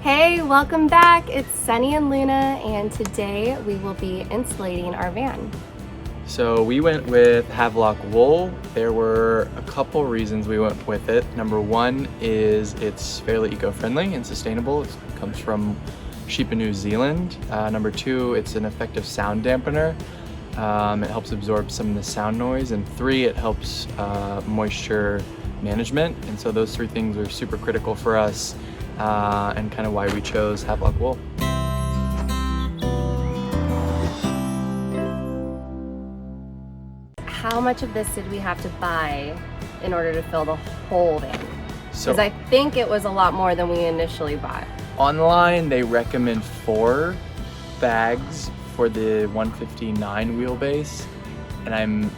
Hey, welcome back. It's Sunny and Luna, and today we will be insulating our van. So we went with Havelock wool. There were a couple reasons we went with it. Number one is it's fairly eco-friendly and sustainable. It comes from sheep in New Zealand. Number two, it's an effective sound dampener. It helps absorb some of the sound noise. And three, it helps moisture management. And so those three things are super critical for us and kind of why we chose Havelock wool. How much of this did we have to buy in order to fill the whole van? So Because I think it was a lot more than we initially bought. online, they recommend 4 bags for the 159 wheelbase, and I'm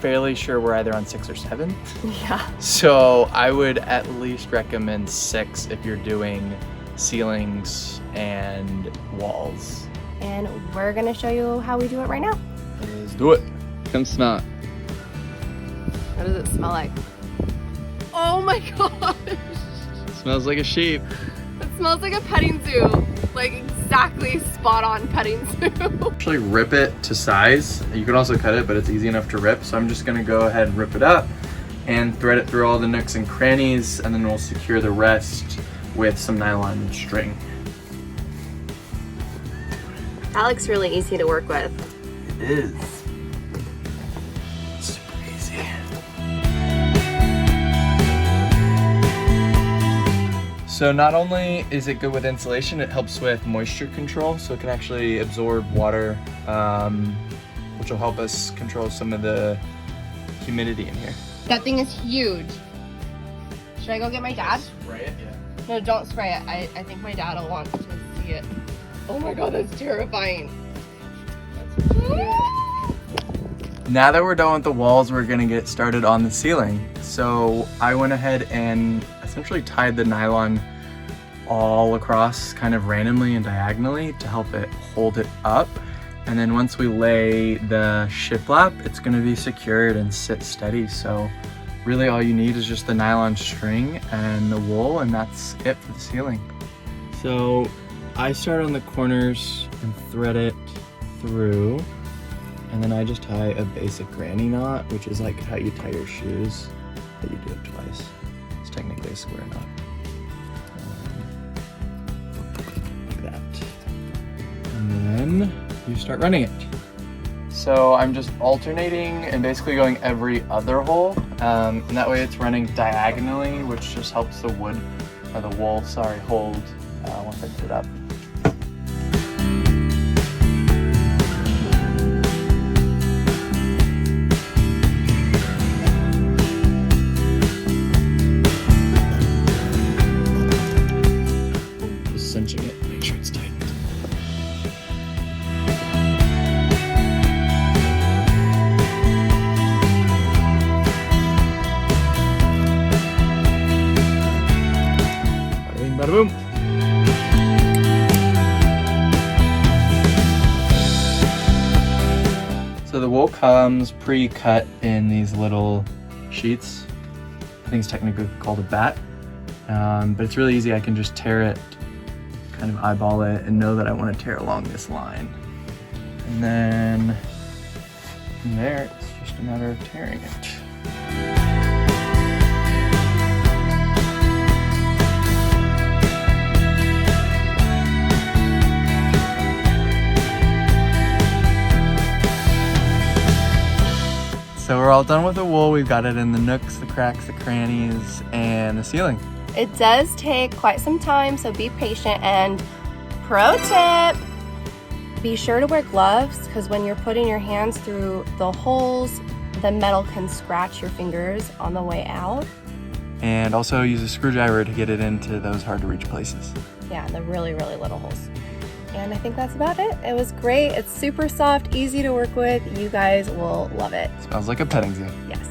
fairly sure we're either on 6 or 7. Yeah. So I would at least recommend 6 if you're doing ceilings and walls. And we're gonna show you how we do it right now. Let's do it. Come smell it. What does it smell like? Oh my gosh! Smells like a sheep. It smells like a petting zoo. Like exactly spot on petting zoo. Actually rip it to size. You can also cut it, but it's easy enough to rip. So I'm just gonna go ahead and rip it up and thread it through all the nooks and crannies, and then we'll secure the rest with some nylon and string. That looks really easy to work with. It is. Super easy. So not only is it good with insulation, it helps with moisture control. So it can actually absorb water, which will help us control some of the humidity in here. That thing is huge. Should I go get my dad? Spray it, yeah. No, don't spray it. I think my dad will want to see it. Oh my god, that's terrifying. Now that we're done with the walls, we're gonna get started on the ceiling. So I went ahead and essentially tied the nylon all across kind of randomly and diagonally to help it hold it up. And then once we lay the shiplap, it's gonna be secured and sit steady. So really all you need is just the nylon string and the wool, and that's it for the ceiling. So I start on the corners and thread it through. And then I just tie a basic granny knot, which is like how you tie your shoes, but you do it twice. It's technically a square knot. Like that. And then you start running it. So I'm just alternating and basically going every other hole. And that way it's running diagonally, which just helps the wood, or the wool, sorry, hold once I put it up. Cinching it, make sure it's tight. Bada bing, bada boom. So the wool comes pre-cut in these little sheets. I think it's technically called a bat, but it's really easy. I can just tear it, kind of eyeball it, and know that I want to tear along this line. And then from there, it's just a matter of tearing it. So we're all done with the wool. We've got it in the nooks, the cracks, the crannies, and the ceiling. It does take quite some time, so be patient. And pro tip, be sure to wear gloves, because when you're putting your hands through the holes, the metal can scratch your fingers on the way out. And also use a screwdriver to get it into those hard to reach places. Yeah, the really, really little holes. And I think that's about it. It was great. It's super soft, easy to work with. You guys will love it. Smells like a petting zoo. Yes.